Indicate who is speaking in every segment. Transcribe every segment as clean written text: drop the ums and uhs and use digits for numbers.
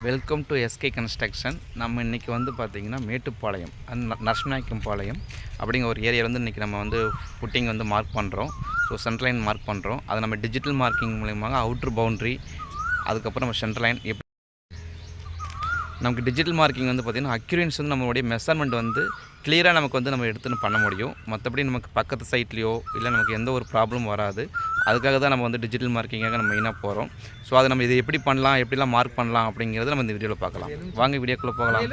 Speaker 1: Welcome to SK construction. நம்ம இன்றைக்கி வந்து பார்த்திங்கன்னா மேட்டுப்பாளையம் நரசிம்நாயக்கம்பாளையம் அப்படிங்கிற ஒரு ஏரியா வந்து இன்றைக்கி நம்ம வந்து ஃபுட்டிங் வந்து மார்க் பண்ணுறோம். ஸோ சென்ட்ரல் லைன் மார்க் பண்ணுறோம். அதை நம்ம டிஜிட்டல் மார்க்கிங் மூலியமாக அவுட்ரு பவுண்ட்ரி, அதுக்கப்புறம் நம்ம சென்ட்ரல் லைன் நமக்கு டிஜிட்டல் மார்க்கிங் வந்து பார்த்திங்கன்னா அக்யூரன்ஸ் வந்து நம்மளுடைய மெஷர்மெண்ட் வந்து கிளியராக நமக்கு வந்து நம்ம எடுத்துன்னு பண்ண முடியும். மற்றபடி நமக்கு பக்கத்து சைட்லேயோ இல்லை நமக்கு எந்த ஒரு ப்ராப்ளம் வராது. அதுக்காக தான் நம்ம வந்து டிஜிட்டல் மார்க்கிங்காக நம்ம மெயினாக போகிறோம். ஸோ அதை நம்ம இதை எப்படி பண்ணலாம், எப்படிலாம் மார்க் பண்ணலாம் அப்படிங்கிறத நம்ம இந்த வீடியோவில் பார்க்கலாம். வாங்க வீடியோக்குள்ளே போகலாம்.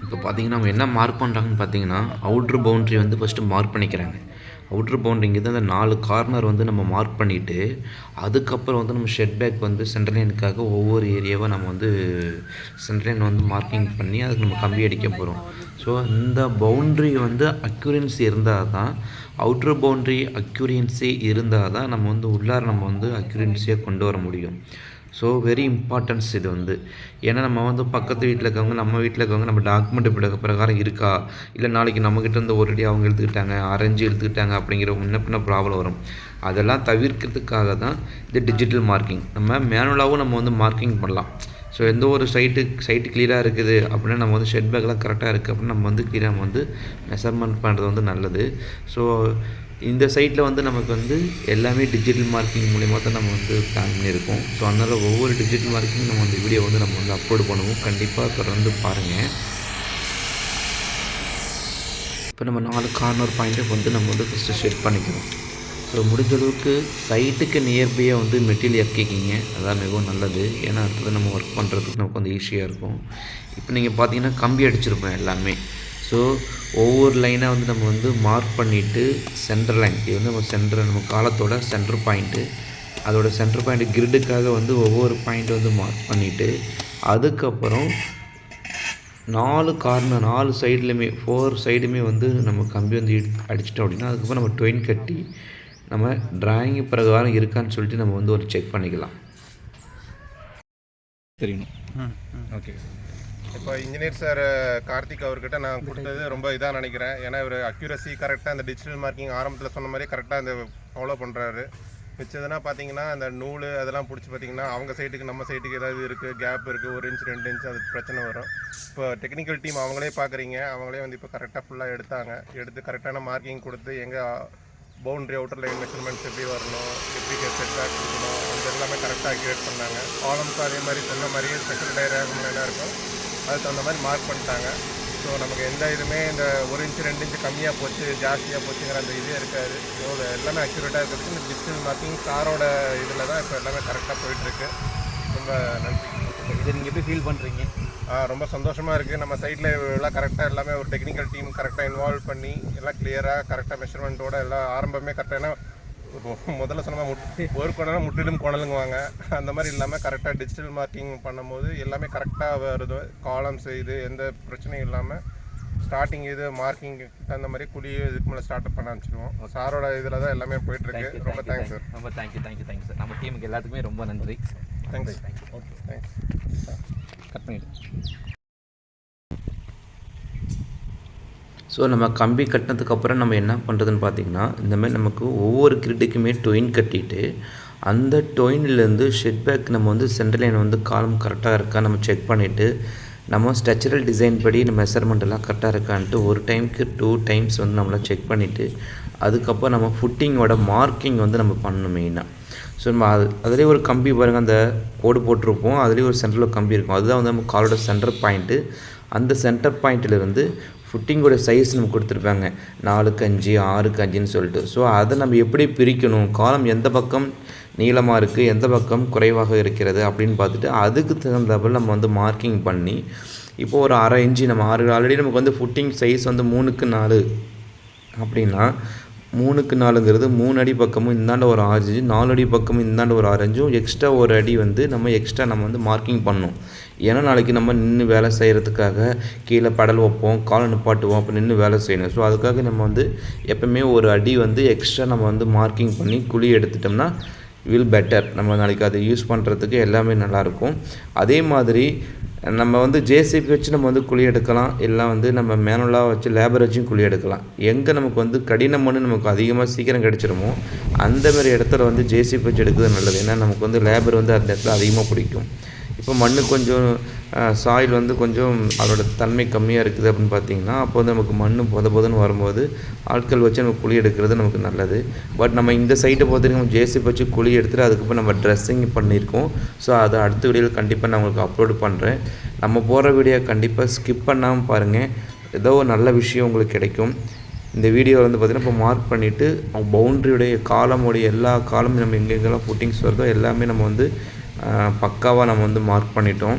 Speaker 1: இப்போ பார்த்திங்கன்னா நம்ம என்ன மார்க் பண்ணுறாங்கன்னு பார்த்தீங்கன்னா அவுட்ரு பவுண்ட்ரி வந்து ஃபஸ்ட்டு மார்க் பண்ணிக்கிறாங்க. அவுட்ரு பவுண்ட்ரிங்கிறது அந்த 4 கார்னர் வந்து நம்ம மார்க் பண்ணிவிட்டு அதுக்கப்புறம் வந்து நம்ம ஷெட் பேக் வந்து சென்ட்ரல் லைனுக்காக ஒவ்வொரு ஏரியாவாக நம்ம வந்து சென்ட்ரல் லைன் வந்து மார்க்கிங் பண்ணி அதுக்கு நம்ம கம்பி அடிக்க போகிறோம். ஸோ இந்த பவுண்ட்ரி வந்து அக்யூரன்சி இருந்தால் தான், அவுட்ரு பவுண்ட்ரி அக்யூரன்சி இருந்தால் தான் நம்ம வந்து உள்ளார நம்ம வந்து அக்யூரன்சியாக கொண்டு வர முடியும். ஸோ வெரி இம்பார்ட்டன்ஸ் இது வந்து. ஏன்னா நம்ம வந்து பக்கத்து வீட்டில் இருக்கவங்க, நம்ம வீட்டில் இருக்கவங்க நம்ம டாக்குமெண்ட் பிரகாரம் இருக்கா, இல்லை நாளைக்கு நம்மக்கிட்ட இருந்து ஒரு அடி அவங்க எடுத்துக்கிட்டாங்க, அரைஞ்சு எடுத்துக்கிட்டாங்க அப்படிங்கிற முன்ன ப்ராப்ளம் வரும். அதெல்லாம் தவிர்க்கிறதுக்காக தான் இந்த டிஜிட்டல் மார்க்கிங். நம்ம மேனுவலாகவும் நம்ம வந்து மார்க்கிங் பண்ணலாம். ஸோ எந்த ஒரு சைட்டு கிளியராக இருக்குது அப்படின்னா நம்ம வந்து ஷெட் பேக்லாம் கரெக்டாக இருக்குது அப்படின்னா நம்ம வந்து கிளியராக நம்ம வந்து மெஷர்மெண்ட் பண்ணுறது வந்து நல்லது. ஸோ இந்த சைட்டில் வந்து நமக்கு வந்து எல்லாமே டிஜிட்டல் மார்க்கிங் மூலிமா தான் நம்ம வந்து பிளான் பண்ணியிருக்கோம். ஸோ அதனால் ஒவ்வொரு டிஜிட்டல் மார்க்கிங் நம்ம அந்த வீடியோ வந்து நம்ம வந்து அப்லோட் பண்ணுவோம். கண்டிப்பாக தொடர்ந்து பாருங்கள். இப்போ நம்ம 4 கார்னர் பாயிண்ட்டை வந்து நம்ம வந்து ஃபஸ்ட்டு செட் பண்ணிக்கிறோம். ஸோ முடிஞ்ச அளவுக்கு சைட்டுக்கு நியர்பையாக வந்து மெட்டீரியல் இறக்கிக்கிங்க, அதான் மிகவும் நல்லது. ஏன்னா அடுத்தது நம்ம ஒர்க் பண்ணுறதுக்கு நமக்கு வந்து ஈஸியாக இருக்கும். இப்போ நீங்கள் பார்த்தீங்கன்னா கம்பி அடிச்சிருப்போம் எல்லாமே. ஸோ ஒவ்வொரு லைனாக வந்து நம்ம வந்து மார்க் பண்ணிவிட்டு சென்டர் லைன், இது வந்து நம்ம காலத்தோட சென்டர் பாயிண்ட்டு, அதோட சென்டர் பாயிண்ட் கிரிட்டுக்காக வந்து ஒவ்வொரு பாயிண்ட்டை வந்து மார்க் பண்ணிவிட்டு அதுக்கப்புறம் 4 கார்னர் 4 சைட்லையுமே 4 சைடுமே வந்து நம்ம கம்பி வந்து அடிச்சிட்டோம் அப்படின்னா அதுக்கப்புறம் நம்ம டொயின் கட்டி நம்ம டிராயிங் பிரகாரம் இருக்கான்னு சொல்லிட்டு நம்ம வந்து ஒரு செக் பண்ணிக்கலாம். தெரியணும். ஓகே.
Speaker 2: இப்போ இன்ஜினியர் சார் கார்த்திக் அவர்கிட்ட நான் கொடுத்தது ரொம்ப இதாக நினைக்கிறேன். ஏன்னா இவர் அக்யூரசி கரெக்டாக அந்த டிஜிட்டல் மார்க்கிங் ஆரம்பத்தில் சொன்ன மாதிரி கரெக்டாக அந்த ஃபாலோ பண்ணுறாரு. மிச்சதுனா பார்த்தீங்கன்னா அந்த நூல் அதெல்லாம் பிடிச்சி பார்த்தீங்கன்னா அவங்க சைட்டுக்கு நம்ம சைட்டுக்கு ஏதாவது இருக்குது, கேப் இருக்குது, 1 இன்ச் 2 இன்ச் அது பிரச்சனை வரும். இப்போ டெக்னிக்கல் டீம் அவங்களே பார்க்குறீங்க, அவங்களே வந்து இப்போ கரெக்டாக ஃபுல்லாக எடுத்து கரெக்டான மார்க்கிங் கொடுத்து எங்கே பவுண்ட்ரி அவுட்டர் லைன் மெஷர்மெண்ட்ஸ் எப்படி வரணும், எப்படி செட் பேக் கொடுக்கணும், அது எல்லாமே கரெக்டாக அக்யூரேட் பண்ணாங்க. காலம்க்கு அதே மாதிரி சொன்ன மாதிரியே ஸ்பெஷல் டயக்ராம் என்ன இருக்கும் அதுக்கு தகுந்த மாதிரி மார்க் பண்ணிட்டாங்க. ஸோ நமக்கு எந்த இதுவுமே இந்த 1 இன்ச் 2 இன்ச் கம்மியாக போச்சு ஜாஸ்தியாக போச்சுங்கிற அந்த இதே இருக்காது. ஸோ எல்லாமே அக்யூரேட்டாக இருக்கிறதுக்கு இந்த டிஜிட்டல் மார்க்கிங் காரோட இதில் தான் இப்போ எல்லாமே கரெக்டாக போயிட்டுருக்கு. ரொம்ப நன்றி.
Speaker 1: இதை நீங்கள் எப்படி ஃபீல் பண்ணுறீங்க?
Speaker 2: ரொம்ப சந்தோஷமாக இருக்குது. நம்ம சைட்டில் எல்லாம் கரெக்டாக எல்லாமே ஒரு டெக்னிக்கல் டீம் கரெக்டாக இன்வால்வ் பண்ணி எல்லாம் கிளியராக கரெக்டாக மெஷர்மெண்ட்டோட எல்லாம் ஆரம்பமே கரெக்டாக. ஏன்னா முதல்ல சொன்னால் ஒரு கோணலாம் முற்றிலும் கோணலுங்குவாங்க, அந்த மாதிரி இல்லாமல் கரெக்டாக டிஜிட்டல் மார்க்கிங் பண்ணும்போது எல்லாமே கரெக்டாக வருது. காலம்ஸ் இது எந்த பிரச்சனையும் இல்லாமல் ஸ்டார்டிங் இது மார்க்கிங் அந்த மாதிரி குழி இதுக்கு மேலே ஸ்டார்ட் பண்ண ஆரம்பிச்சிடுவோம். சாரோட இதில் தான் எல்லாமே போயிட்டுருக்கு. ரொம்ப தேங்க்ஸ் சார்.
Speaker 1: ரொம்ப தேங்க்யூ சார். நம்ம டீமுக்கு எல்லாத்துக்குமே ரொம்ப நன்றி.
Speaker 2: தேங்க்ஸ். Okay, thanks.
Speaker 1: கட் பண்ணிவிடு. ஸோ நம்ம கம்பி கட்டினதுக்கப்புறம் நம்ம என்ன பண்ணுறதுன்னு பார்த்திங்கன்னா, இந்தமாதிரி நமக்கு ஒவ்வொரு கிரிட்டுக்குமே டொயின் கட்டிட்டு அந்த டொயின்லேருந்து ஷெட் பேக் நம்ம வந்து சென்ட்ரல் லைன் வந்து காலம் கரெக்டாக இருக்கா நம்ம செக் பண்ணிவிட்டு நம்ம ஸ்ட்ரக்சரல் டிசைன் படி நம்ம மெஷர்மெண்ட் எல்லாம் கரெக்டாக இருக்கான்ட்டு ஒரு டைமுக்கு 2 டைம்ஸ் வந்து நம்மளை செக் பண்ணிவிட்டு அதுக்கப்புறம் நம்ம ஃபுட்டிங்கோட மார்க்கிங் வந்து நம்ம பண்ணணும் மெயினாக. ஸோ நம்ம அதுலேயே ஒரு கம்பி பாருங்கள், அந்த கோடு போட்டிருப்போம், அதுலேயே ஒரு சென்டரில் கம்பி இருக்கும், அதுதான் வந்து நம்ம காலோட சென்டர் பாயிண்ட்டு. அந்த சென்டர் பாயிண்ட்டிலேருந்து ஃபுட்டிங்கோட சைஸ் நம்ம கொடுத்துருப்பாங்க 4க்கு 5 6க்கு 5ன்னு சொல்லிட்டு. ஸோ அதை நம்ம எப்படி பிரிக்கணும், காலம் எந்த பக்கம் நீளமாக இருக்குது எந்த பக்கம் குறைவாக இருக்கிறது அப்படின்னு பார்த்துட்டு அதுக்கு தகுந்தாப்பில் நம்ம வந்து மார்க்கிங் பண்ணி இப்போது ஒரு 1/2 இன்ச்சு நம்ம ஆல்ரெடி நமக்கு வந்து ஃபுட்டிங் சைஸ் வந்து 3க்கு 4 அப்படின்னா 3க்கு 4ங்கிறது 3 அடி பக்கமும் இந்தாண்ட ஒரு 6 இன்ச்சு, 4 அடி பக்கமும் இந்தாண்ட ஒரு 6 இன்ச்சும் எக்ஸ்ட்ரா ஒரு அடி வந்து நம்ம வந்து மார்க்கிங் பண்ணணும். ஏன்னா நாளைக்கு நம்ம நின்று வேலை செய்கிறதுக்காக கீழே படல் வைப்போம், காலை நிப்பாட்டுவோம், அப்போ நின்று வேலை செய்யணும். ஸோ அதுக்காக நம்ம வந்து எப்போவுமே ஒரு அடி வந்து எக்ஸ்ட்ரா நம்ம வந்து மார்க்கிங் பண்ணி குழி எடுத்துட்டோம்னா வில் பெட்டர். நம்ம நாளைக்கு அதை யூஸ் பண்ணுறதுக்கு எல்லாமே நல்லாயிருக்கும். அதே மாதிரி நம்ம வந்து ஜேசிபி வச்சு நம்ம வந்து குழி எடுக்கலாம், இல்லை வந்து நம்ம மேனுவலாக வச்சு லேபர் வச்சும் குழி எடுக்கலாம். எங்கே நமக்கு வந்து கடின மண் நமக்கு அதிகமாக சீக்கிரம் கிடச்சிருமோ அந்தமாரி இடத்துல வந்து ஜேசிபி வச்சு எடுக்கிறது நல்லது. ஏன்னா நமக்கு வந்து லேபர் வந்து அந்த இடத்துல அதிகமாக பிடிக்கும். இப்போ மண் கொஞ்சம் சாயில் வந்து கொஞ்சம் அதோட தன்மை கம்மியாக இருக்குது அப்படின்னு பார்த்தீங்கன்னா, அப்போ வந்து நமக்கு மண் பொதுன்னு வரும்போது ஆட்கள் வச்சு நம்ம குழி எடுக்கிறது நமக்கு நல்லது. பட் நம்ம இந்த சைட்டை பொறுத்தவரைக்கும் நம்ம ஜேசிபி வச்சு குழி எடுத்துகிட்டு அதுக்கப்புறம் நம்ம ட்ரெஸ்ஸிங் பண்ணியிருக்கோம். ஸோ அதை அடுத்த வீடியோவில் கண்டிப்பாக நான் உங்களுக்கு அப்லோட் பண்ணுறேன். நம்ம போகிற வீடியோ கண்டிப்பாக ஸ்கிப் பண்ணாமல் பாருங்கள். ஏதோ ஒரு நல்ல விஷயம் உங்களுக்கு கிடைக்கும். இந்த வீடியோவில் வந்து பார்த்திங்கன்னா இப்போ மார்க் பண்ணிவிட்டு பவுண்ட்ரியுடைய காலமுடைய எல்லா காலமும் நம்ம எங்கெங்கெல்லாம் ஃபுட்டிங்ஸ் வருதோ எல்லாமே நம்ம வந்து பக்காவாக நம்ம வந்து மார்க் பண்ணிட்டோம்.